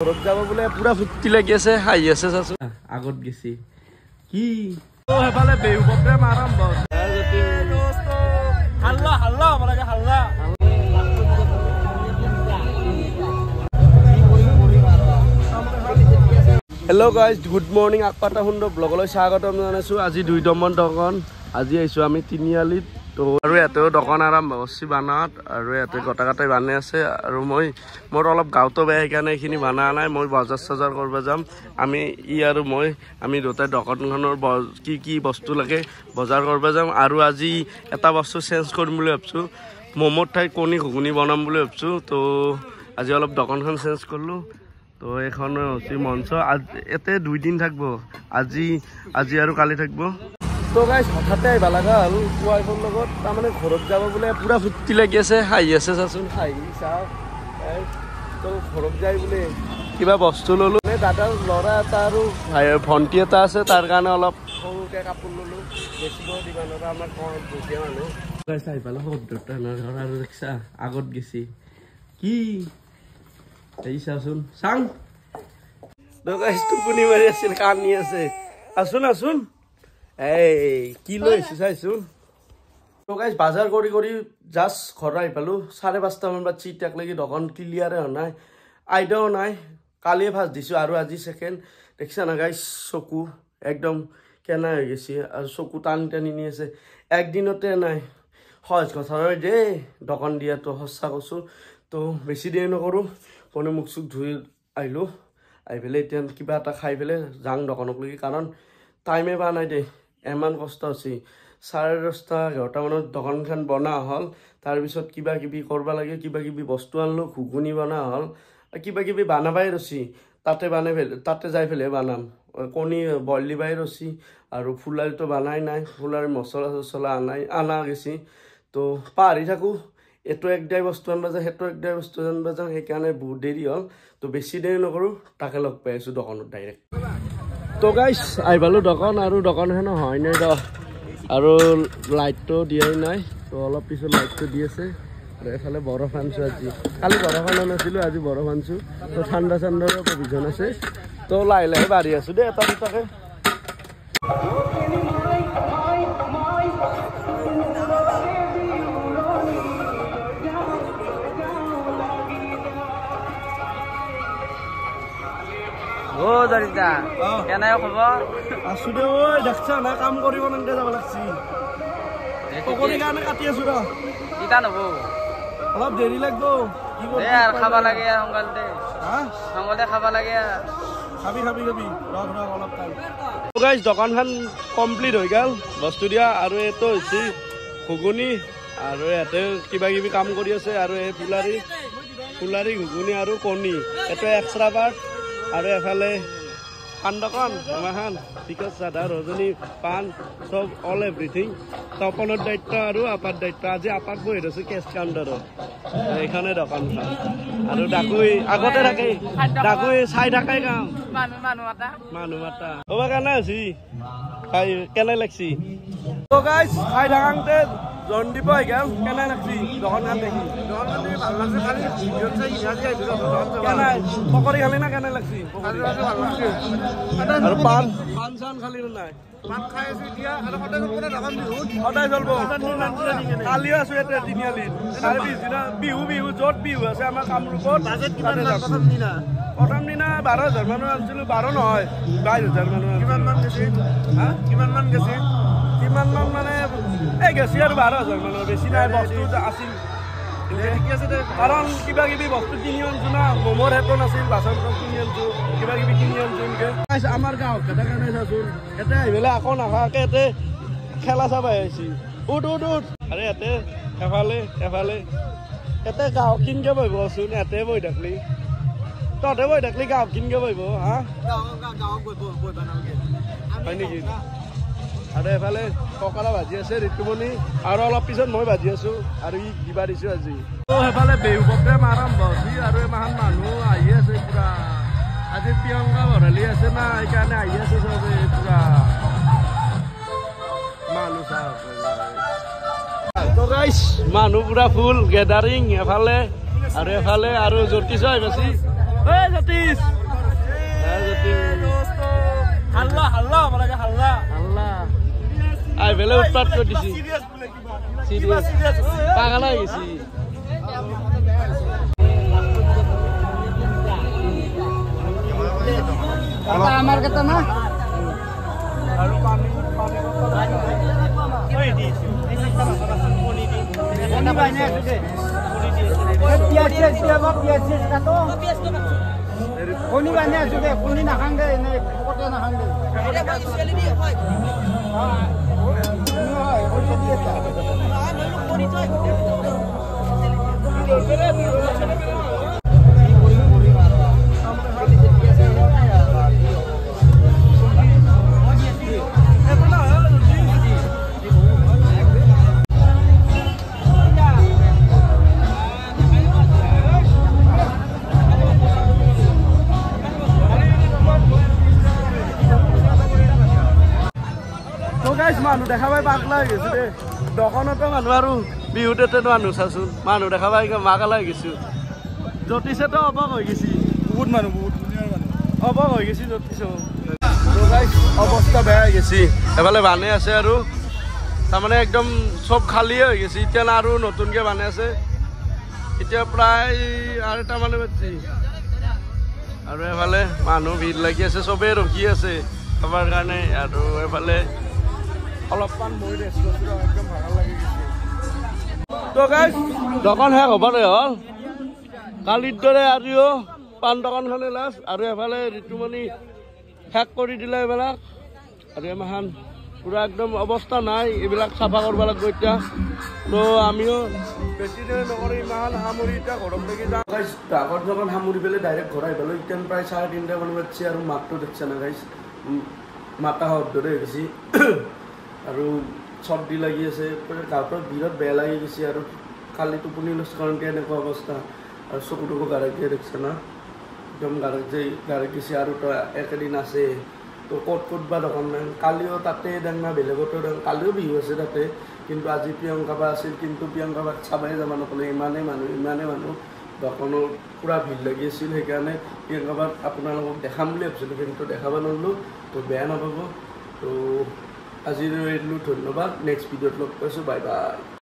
ঘৰত যাব বোলে পুৰা ফুৰ্তি লাগি আছে হাঁহি আছে চাচোন আগত গেছি কি সেইফালে বেহু প্ৰগ্ৰাম আৰম্ভ হাল্লা হাল্লা হ'ব লাগে হাল্লা হেল্ল' গাইজ গুড মৰ্ণিং আকপাতা সুন্দৰ ব্লগলৈ স্বাগতম জনাইছোঁ আজি 2 নম্বৰ দোকান আজি আহিছোঁ আমি তিনিআলিত তো আৰু ইয়াতেও দোকান আৰম্ভ হৈছে বানাত আৰু ইয়াতে গোটা গোটাই বানে আছে আৰু মোৰ অলপ গাঁৱতো বেয়া সেইকাৰণে এইখিনি বানা নাই মই বজাৰ চজাৰ কৰিব যাম আমি আৰু আমি দুটাই দোকানখনৰ কি কি বস্তু লাগে বজাৰ কৰিব যাম আৰু আজি এটা বস্তু চেঞ্জ কৰিম বুলি ভাবিছোঁ ম'মৰ ঠাইত কণী ঘুগুনি বনাম বুলি ভাবিছোঁ তো আজি অলপ দোকানখন চেঞ্জ কৰিলোঁ তো এখন হৈছে মঞ্চ এতে 2 দিন থাকব আজি আৰু কালি থাকব তো গাইজ হঠাতে আহিবা লগা হ'ল ৱাইফৰ লগত তাৰমানে ঘৰত যাব বোলে পুৰা ফুৰ্তি লাগি আছে হাঁহি আছে চাচোন হাঁহি চাওঁ তো ঘৰত যাই বোলে কিবা বস্তু ল'লোঁ দাদাৰ ল'ৰা এটা আৰু ভণ্টি এটা আছে তাৰ কাৰণে অলপ সৰুকৈ কাপোৰ ল'লোঁ বেছিকৈ দিবা নোৱাৰা আমাৰ ঘৰত বুজিয়া মানুহ গাইজ আহি পালোঁ সদ্যতা নধৰা আৰু দেখিছা আগত গেছি কি এই চাচোন চাং গাইজ টোপনি মাৰি আছিল কান্দি আছে আছোন এই কি লৈ আহিছোঁ চাইছোন তো গাইজ বাজাৰ কৰি জাষ্ট ঘৰ আহি পালোঁ 5:30মান বাজি এতিয়ালৈকে দোকান ক্লিয়াৰে হোৱা নাই আইডিয়াও নাই কালিয়ে ফাৰ্ষ্ট দিছোঁ আৰু আজি ছেকেণ্ড দেখিছা না গাইজ চকু একদম কেনা হৈ গৈছে আৰু চকু টানি নি আছে একদিনতে নাই সহজ কথা নহয় দেই দোকান দিয়াটো সঁচা কৈছোঁ তো বেছি দেৰি নকৰোঁ ফোনে মুখ চুখ ধুই আহিলোঁ আহি পেলাই এতিয়া কিবা এটা খাই পেলাই যাওঁ দোকানকলৈকে কাৰণ টাইমে পোৱা নাই দেই ইমান কষ্ট হৈছে 10:30 মানত দোকানখন বনা হ'ল তাৰপিছত কিবা কিবি কৰিব লাগে কিবা কিবি বস্তু আনিলোঁ ঘুগুনি বনা হ'ল কিবা কিবি বানাবাই ৰচি তাতে যাই পেলাই বানাম কণী বইল দিবাই ৰচি আৰু ফুলাৰিটো বানাই নাই ফুলাৰি মছলা চছলা আনা গেছি তো পাহৰি থাকোঁ এইটো একদাই বস্তু আনবা যাওঁ সেইটো একদাই বস্তু আনবা যাওঁ সেইকাৰণে বহুত দেৰি হ'ল তো বেছি দেৰি নকৰোঁ তাকে লগ পাই আছোঁ দোকানত ডাইৰেক্ট তো গাইজ আহি পালোঁ দোকান আৰু দোকানখনো হয় নাই আৰু লাইটটো দিয়াই নাই তো অলপ পিছত লাইটটো দি আছে আৰু এফালে বৰফ আনিছোঁ আজি কালি বৰফ আনা নাছিলোঁ আজি বৰফ আনিছোঁ তো ঠাণ্ডাৰো প্ৰভিজন আছে তো লাহে লাহে বাঢ়ি আছোঁ দেই এটা দুটাকে ও জৰিতা কেনে খবৰ আছোঁ দে ঐ দেখছা না কাম কৰিব নালাগে যাব লাগছি পকৰি কাৰণে কাটি আছোঁ ৰ ইটা নব অলপ দেৰি লাগব দে আৰু খাব লাগে সোনকালে সোনকালে খাব লাগে খাবি অলপ টাইম গাইজ দোকানখন কমপ্লিট হৈ গ'ল বস্তু দিয়া আৰু এইটো হৈছে ঘুগুনি আৰু ইয়াতে কিবা কিবি কাম কৰি আছে আৰু এই ফুলাৰি ঘুগুনি আৰু কণী এইটো এক্সট্ৰা পাৰ্ট আৰু এফালে পাণ দোকান আমাৰখন বিকাশ চাধা ৰজনী পাণ চব অল এভৰিথিং তপনৰ দায়িত্ব আৰু আপাৰ দায়িত্ব আজি আপাক বহি আছোঁ কেছ কাউণ্টাৰত এইখনে দোকানখন আৰু ডাকুই আগতে থাকে ডাকুই চাই থাকাই কাম মানুহ মাতা হ'ব কেনে আছি কেনে লাগছি গাইজ খাই থাকাংতে জন দিব আহি গ'ল কেনে লাগছি দোকানখন দেখি ভাল লাগছে কেনে পকৰি খালি না কেনে লাগছি আৰু পাণ চান খালি নাই সদায় চলব কালিও আছো এতিয়া তিনিআলিত আৰু পিছদিনা বিহু য'ত বিহু আছে আমাৰ কামৰূপত প্ৰথম দিনা 12,000 মানুহ আনিছিলোঁ 12 নহয় 22,000 মানুহ কিমান মান মানে এই গেছি আৰু 12,000 মানুহ বেছি নাই বস্তু আছিল কাৰণ কিবা কিবি বস্তু কিনি আনিছোঁ না ম'মৰ হেঁটো নাছিল বাচন কিনি আনিছোঁ কিবা কিবি কিনি আনিছোঁ এনেকৈ আমাৰ গাঁৱত কেইটা কাৰণে চাচোন ইয়াতে আহি পেলাই আকৌ নাখাকে ইয়াতে খেলা চাব আহিছে উঠ আৰু ইয়াতে এফালে ইয়াতে গাঁৱত কিনকৈ বহিবচোন ইয়াতে বহি থাকলি তহঁতে বহি থাকলি গাঁৱত কিনকৈ বহিব হা হয় নেকি আৰু এফালে পকৰা ভাজি আছে ঋতুমণি আৰু অলপ পিছত মই ভাজি আছোঁ আৰু ই দিবা দিছোঁ আজি সেইফালে বেহু প্ৰগ্ৰাম আৰম্ভ হৈছে আৰু এমাহান মানুহ আহি আছে পুৰা আজি প্ৰিয়ংকা ভৰালি আছে না সেইকাৰণে আহি আছে চবে পুৰা মানুহ চাওক তো গাইজ মানুহ পুৰা ফুল গেদাৰিং এফালে আৰু জ্যোতিষ আহি পাইছি সতীশ হাল্লা হাল্লা হ'ব লাগে হাল্লা আল্লাহ আই বেলে উৎপাত কৰি দিছি সিরিয়াস পাগল হয়ে গেছি কাকা আমার কথা না আর পানি ওই দি পানি দি না বাইনে আছে পিয়াজ কাটো কোনি বাইনে আছে কোনি না খাঙ্গে নে পটে না খাঙ্গে এটা কই সেলি দি হয় হয় ওই দিয়ে তা না মই কোনি তো মানুহ দেখা পাই পাগলা হৈ গৈছো দে দোকানতো মানুহ আৰু বিহুতে মানুহ চাচোন মানুহ দেখা পাই মাগলা হৈ গৈছো জ্যোতিষেতো অবাক হৈ গৈছি বহুত মানুহ অবাক হৈ গৈছি জ্যোতিষ অৱস্থা বেয়া হৈ গৈছি এফালে বানে আছে আৰু তাৰমানে একদম চব খালিয়ে হৈ গৈছে এতিয়া আৰু নতুনকে বানে আছে এতিয়া প্ৰায় আৰু এটা মানুহ বাজি আৰু এফালে মানুহ ভিৰ লাগি আছে চবেই ৰখি আছে খাবৰ কাৰণে আৰু এফালে অলপমান মই ৰেষ্ট লৈছোঁ একদম ভাগৰ লাগি গৈছে তো গাইজ দোকান শেষ হ'বলে হ'ল কালিৰ দৰে আজিও পাণ দোকানখনে লাষ্ট আৰু এফালে ঋতুমণি শেষ কৰি দিলে এইবিলাক আৰু এমাহান পুৰা একদম অৱস্থা নাই এইবিলাক চাফা কৰিব লাগিব এতিয়া তো আমিও বেছি দেৰি নকৰি ইমান সামৰি এতিয়া ঘৰত লাগি যাওঁ গাইজ আগৰ দোকান সামৰি পেলাই ডাইৰেক্ট ঘৰ আহি পালোঁ এতিয়া প্ৰায় 3:30 মান বাজিছে আৰু মাতটো দেখিছে না গাইজ মাতা শব্দৰে হৈ গৈছে আৰু চৰ্দি লাগি আছে গাঁৱত বিৰাট বেয়া লাগি গৈছে আৰু কালি টোপনি লৈছোঁ কাৰণ এনেকুৱা অৱস্থা আৰু চকু টকু গাড়ীতে দেখিছে না একদম গাড়ীত গৈছে আৰু তো একেদিন আছে তো ক'ত বা দোকান নাই কালিও তাতে দেন না বেলেগতো দেন কালিও বিহু আছে তাতে কিন্তু আজি প্ৰিয়ংকা বা আছিল কিন্তু প্ৰিয়ংকা বাক চাবাই যাব নক'লে ইমানেই মানুহ দোকানৰ পূৰা ভিৰ লাগি আছিল সেইকাৰণে প্ৰিয়ংকা বাক আপোনালোকক দেখাম বুলি ভাবিছিলোঁ কিন্তু দেখাব নোৱাৰিলোঁ তো বেয়া নাপাব তো আজিলৈ এৰিলোঁ ধন্যবাদ নেক্সট ভিডিঅ'ত লগ পাইছোঁ বাই বাই